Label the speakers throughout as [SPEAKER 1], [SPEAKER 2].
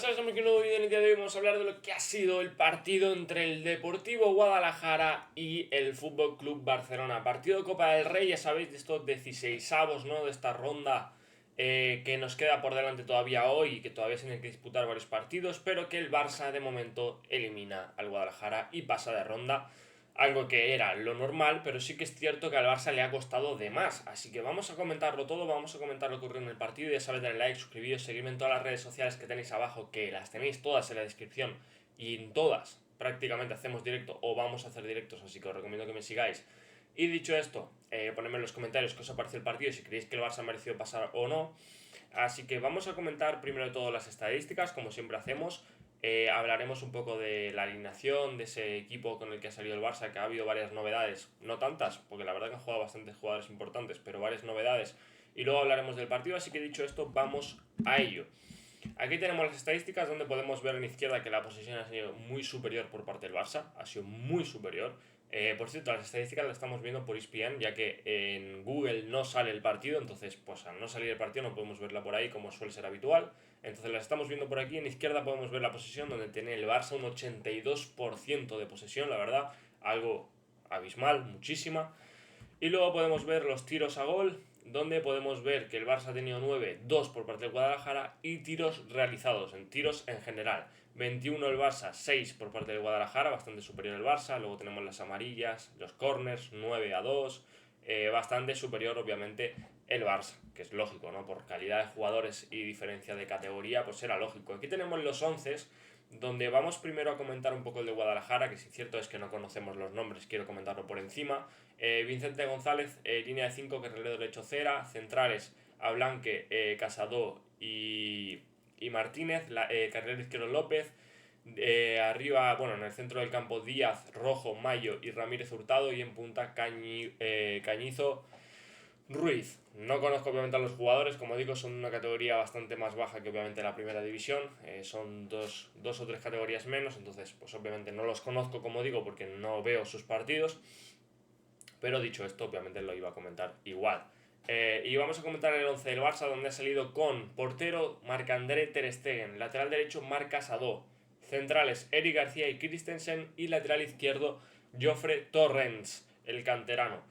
[SPEAKER 1] Estamos aquí en un nuevo vídeo. En el día de hoy vamos a hablar de lo que ha sido el partido entre el Deportivo Guadalajara y el Fútbol Club Barcelona. Partido de Copa del Rey, ya sabéis, de estos 16avos, ¿no? De esta ronda que nos queda por delante todavía hoy y que todavía se tienen que disputar varios partidos, pero que el Barça de momento elimina al Guadalajara y pasa de ronda. Algo que era lo normal, pero sí que es cierto que al Barça le ha costado de más. Así que vamos a comentarlo todo, vamos a comentar lo que ocurrió en el partido. Ya sabéis, darle like, suscribiros, seguirme en todas las redes sociales que tenéis abajo, que las tenéis todas en la descripción. Y en todas prácticamente hacemos directo o vamos a hacer directos, así que os recomiendo que me sigáis. Y dicho esto, ponedme en los comentarios qué os ha parecido el partido y si creéis que el Barça ha merecido pasar o no. Así que vamos a comentar primero de todo las estadísticas, como siempre hacemos. Hablaremos un poco de la alineación de ese equipo con el que ha salido el Barça, que ha habido varias novedades, no tantas, porque la verdad que han jugado bastantes jugadores importantes, pero varias novedades. Y luego hablaremos del partido, así que dicho esto, vamos a ello. Aquí tenemos las estadísticas donde podemos ver en izquierda que la posesión ha sido muy superior por parte del Barça, ha sido muy superior. Por cierto, las estadísticas las estamos viendo por ESPN, ya que en Google no sale el partido, entonces pues al no salir el partido no podemos verla por ahí como suele ser habitual. Entonces las estamos viendo por aquí. En izquierda podemos ver la posesión donde tiene el Barça un 82% de posesión, la verdad, algo abismal, muchísima. Y luego podemos ver los tiros a gol, donde podemos ver que el Barça ha tenido 9, 2 por parte del Guadalajara, y tiros realizados, en tiros en general. 21 el Barça, 6 por parte del Guadalajara, bastante superior el Barça. Luego tenemos las amarillas, los corners, 9-2, bastante superior obviamente el Barça, que es lógico, ¿no? Por calidad de jugadores y diferencia de categoría, pues era lógico. Aquí tenemos los 11, donde vamos primero a comentar un poco el de Guadalajara, que si cierto es que no conocemos los nombres, quiero comentarlo por encima. Vicente González, línea de 5, carrilero derecho Cera, centrales Ablanque, Casado y Martínez, carrilero izquierdo López, arriba, bueno, en el centro del campo Díaz, Rojo, Mayo y Ramírez Hurtado, y en punta Cañizo, Ruiz. No conozco obviamente a los jugadores, como digo, son una categoría bastante más baja que obviamente la primera división, son dos o tres categorías menos, entonces pues obviamente no los conozco, como digo, porque no veo sus partidos, pero dicho esto, obviamente lo iba a comentar igual. Y vamos a comentar el 11 del Barça, donde ha salido con portero Marc-André Ter Stegen, lateral derecho Marc Casado, centrales Eric García y Christensen, y lateral izquierdo Jofre Torrens, el canterano.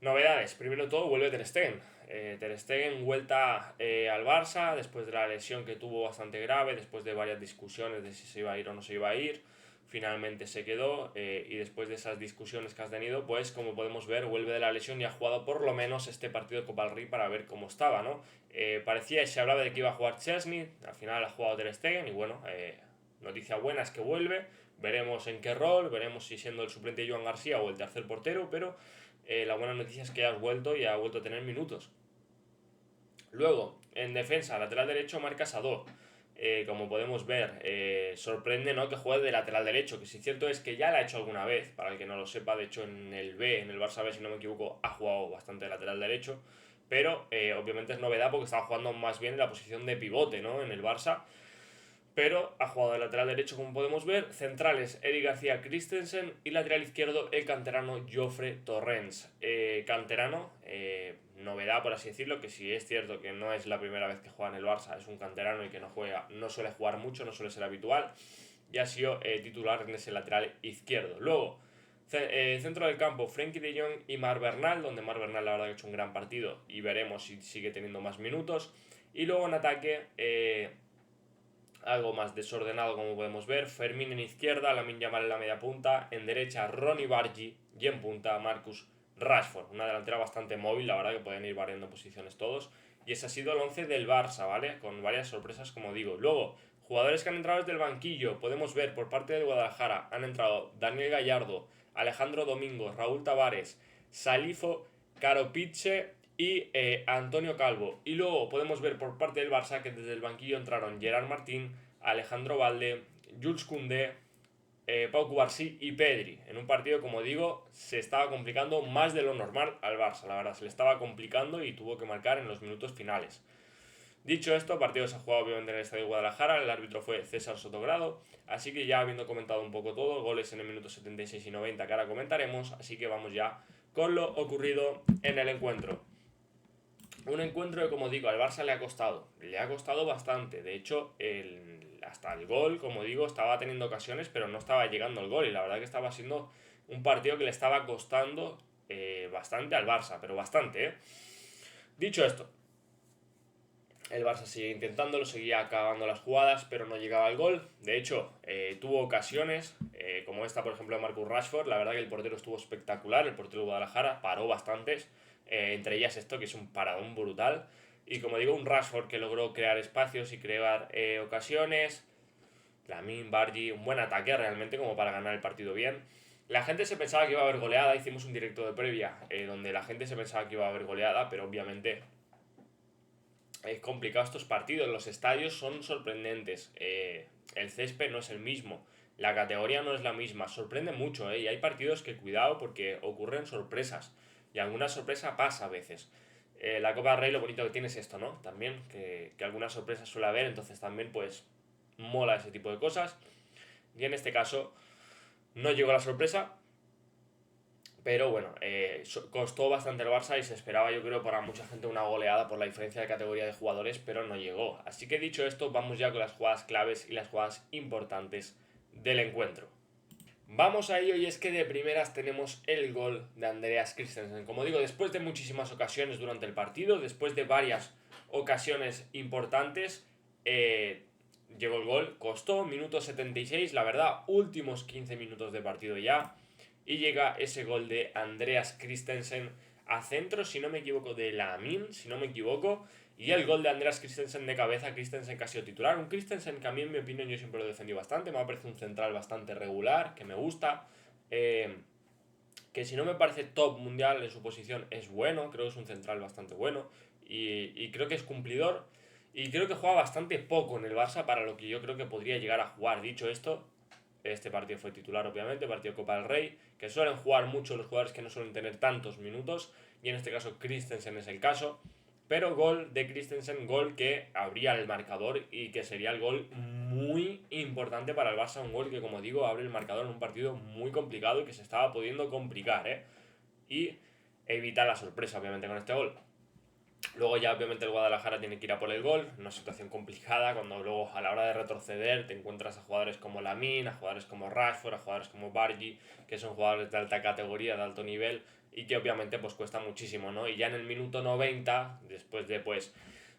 [SPEAKER 1] Novedades, primero de todo vuelve Ter Stegen. Ter Stegen vuelta al Barça después de la lesión que tuvo bastante grave, después de varias discusiones de si se iba a ir o no se iba a ir. Finalmente se quedó, y después de esas discusiones que has tenido, pues como podemos ver, vuelve de la lesión y ha jugado por lo menos este partido de Copa del Rey para ver cómo estaba, ¿no? Parecía, se hablaba de que iba a jugar Chesney, al final ha jugado Ter Stegen y bueno, noticia buena es que vuelve, veremos en qué rol, veremos si siendo el suplente de Joan García o el tercer portero, pero la buena noticia es que ha vuelto y ha vuelto a tener minutos. Luego, en defensa, lateral derecho Marc Casado. Como podemos ver, sorprende, ¿no?, que juegue de lateral derecho, que si cierto es que ya la ha hecho alguna vez, para el que no lo sepa, de hecho en el B, en el Barça B, si no me equivoco, ha jugado bastante de lateral derecho, pero obviamente es novedad porque estaba jugando más bien en la posición de pivote, ¿no?, en el Barça, pero ha jugado de lateral derecho, como podemos ver. Centrales Eric García, Christensen, y lateral izquierdo el canterano Jofre Torrens. Canterano, novedad por así decirlo, que si es cierto que no es la primera vez que juega en el Barça, es un canterano y que no suele jugar mucho, no suele ser habitual, y ha sido titular en ese lateral izquierdo. Luego, centro del campo, Frenkie de Jong y Marc Bernal, donde Marc Bernal la verdad que ha hecho un gran partido y veremos si sigue teniendo más minutos. Y luego en ataque, algo más desordenado, como podemos ver, Fermín en izquierda, Lamine Yamal en la media punta, en derecha Ronny Bargi y en punta Marcus Rashford. Una delantera bastante móvil, la verdad que pueden ir variando posiciones todos. Y ese ha sido el 11 del Barça, ¿vale? Con varias sorpresas, como digo. Luego, jugadores que han entrado desde el banquillo, podemos ver por parte de Guadalajara, han entrado Daniel Gallardo, Alejandro Domingo, Raúl Tavares, Salifo, Caropiche y Antonio Calvo. Y luego podemos ver por parte del Barça que desde el banquillo entraron Gerard Martín, Alejandro Valde, Jules Koundé, Pau Cubarsí y Pedri. En un partido, como digo, se estaba complicando más de lo normal al Barça, la verdad, se le estaba complicando y tuvo que marcar en los minutos finales. Dicho esto, el partido se ha jugado obviamente en el Estadio de Guadalajara, el árbitro fue César Sotogrado, así que ya habiendo comentado un poco todo, goles en el minuto 76 y 90 que ahora comentaremos, así que vamos ya con lo ocurrido en el encuentro. Un encuentro que, como digo, al Barça le ha costado bastante. De hecho, hasta el gol, como digo, estaba teniendo ocasiones, pero no estaba llegando el gol. Y la verdad que estaba siendo un partido que le estaba costando bastante al Barça, pero bastante, ¿eh? Dicho esto, el Barça sigue intentándolo, seguía acabando las jugadas, pero no llegaba al gol. De hecho, tuvo ocasiones, como esta, por ejemplo, de Marcus Rashford. La verdad que el portero estuvo espectacular, el portero de Guadalajara paró bastantes, entre ellas esto, que es un paradón brutal. Y como digo, un Rashford que logró crear espacios y crear ocasiones. Lamine, Bargi, un buen ataque realmente como para ganar el partido bien. La gente se pensaba que iba a haber goleada, hicimos un directo de previa donde la gente se pensaba que iba a haber goleada, pero obviamente es complicado estos partidos, los estadios son sorprendentes, el césped no es el mismo, la categoría no es la misma, sorprende mucho, y hay partidos que cuidado porque ocurren sorpresas, y alguna sorpresa pasa a veces. La Copa del Rey lo bonito que tiene es esto, ¿no? También, que alguna sorpresa suele haber, entonces también pues mola ese tipo de cosas, y en este caso no llegó la sorpresa, pero bueno, costó bastante el Barça y se esperaba, yo creo, para mucha gente una goleada por la diferencia de categoría de jugadores, pero no llegó. Así que dicho esto, vamos ya con las jugadas claves y las jugadas importantes del encuentro. Vamos a ello y es que de primeras tenemos el gol de Andreas Christensen. Como digo, después de muchísimas ocasiones durante el partido, después de varias ocasiones importantes, llegó el gol, costó, minuto 76, la verdad, últimos 15 minutos de partido ya. Y llega ese gol de Andreas Christensen a centro, si no me equivoco, de Lamine, si no me equivoco. Y el gol de Andreas Christensen de cabeza, Christensen que ha sido titular. Un Christensen que a mí, en mi opinión, yo siempre lo he defendido bastante. Me ha parecido un central bastante regular, que me gusta. Que si no me parece top mundial en su posición, es bueno. Creo que es un central bastante bueno. Y creo que es cumplidor. Y creo que juega bastante poco en el Barça para lo que yo creo que podría llegar a jugar. Dicho esto, este partido fue titular, obviamente, partido Copa del Rey, que suelen jugar mucho los jugadores que no suelen tener tantos minutos, y en este caso Christensen es el caso. Pero gol de Christensen, gol que abría el marcador y que sería el gol muy importante para el Barça. Un gol que, como digo, abre el marcador en un partido muy complicado y que se estaba pudiendo complicar, ¿eh? Y evita la sorpresa, obviamente, con este gol. Luego ya obviamente el Guadalajara tiene que ir a por el gol, una situación complicada cuando luego a la hora de retroceder te encuentras a jugadores como Lamine, a jugadores como Rashford, a jugadores como Bargi, que son jugadores de alta categoría, de alto nivel y que obviamente pues cuesta muchísimo, ¿no? Y ya en el minuto 90, después de pues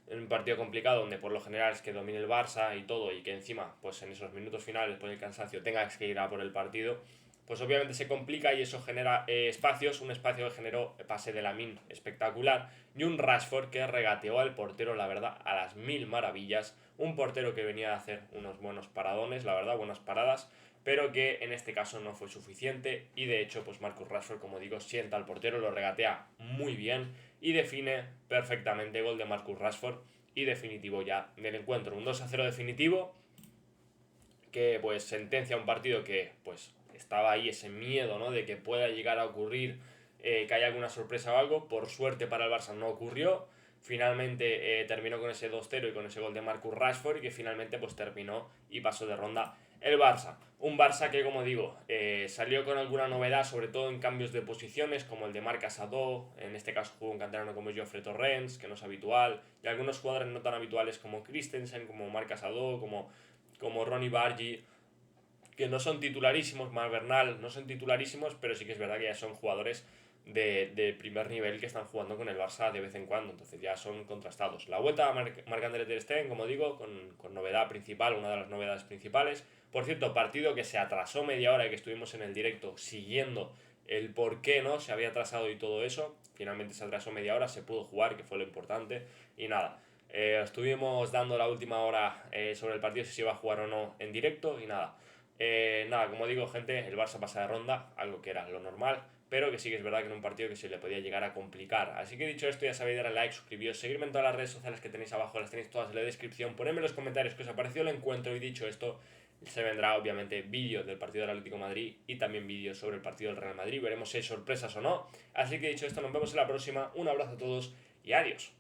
[SPEAKER 1] un partido complicado donde por lo general es que domine el Barça y todo y que encima pues en esos minutos finales por el cansancio tengas que ir a por el partido, pues obviamente se complica y eso genera espacios, un espacio que generó pase de Lamine espectacular y un Rashford que regateó al portero, la verdad, a las mil maravillas, un portero que venía a hacer unos buenos paradones, la verdad, buenas paradas, pero que en este caso no fue suficiente y de hecho pues Marcus Rashford, como digo, sienta al portero, lo regatea muy bien y define perfectamente, gol de Marcus Rashford y definitivo ya del encuentro, un 2-0 definitivo que pues sentencia un partido que pues estaba ahí ese miedo, ¿no? De que pueda llegar a ocurrir, que haya alguna sorpresa o algo. Por suerte para el Barça no ocurrió. Finalmente terminó con ese 2-0 y con ese gol de Marcus Rashford y que finalmente pues terminó y pasó de ronda el Barça. Un Barça que, como digo, salió con alguna novedad, sobre todo en cambios de posiciones, como el de Marc Asado, en este caso jugó un canterano como Geoffrey Torrens, que no es habitual, y algunos jugadores no tan habituales como Christensen, como Marc Asado, como Ronny Bargi, que no son titularísimos, Marc Bernal no son titularísimos, pero sí que es verdad que ya son jugadores de primer nivel que están jugando con el Barça de vez en cuando, entonces ya son contrastados. La vuelta a Marc-André Ter Stegen, como digo, con novedad principal, una de las novedades principales. Por cierto, partido que se atrasó media hora y que estuvimos en el directo siguiendo el por qué no se había atrasado y todo eso. Finalmente se atrasó media hora, se pudo jugar, que fue lo importante, y nada. Estuvimos dando la última hora sobre el partido, si se iba a jugar o no en directo, y nada. Nada, como digo, gente, el Barça pasa de ronda, algo que era lo normal, pero que sí que es verdad que en un partido que se le podía llegar a complicar. Así que dicho esto, ya sabéis, darle like, suscribiros, seguirme en todas las redes sociales que tenéis abajo, las tenéis todas en la descripción, ponedme en los comentarios qué os ha parecido el encuentro y dicho esto, se vendrá obviamente vídeo del partido del Atlético de Madrid y también vídeos sobre el partido del Real Madrid, veremos si hay sorpresas o no. Así que dicho esto, nos vemos en la próxima, un abrazo a todos y adiós.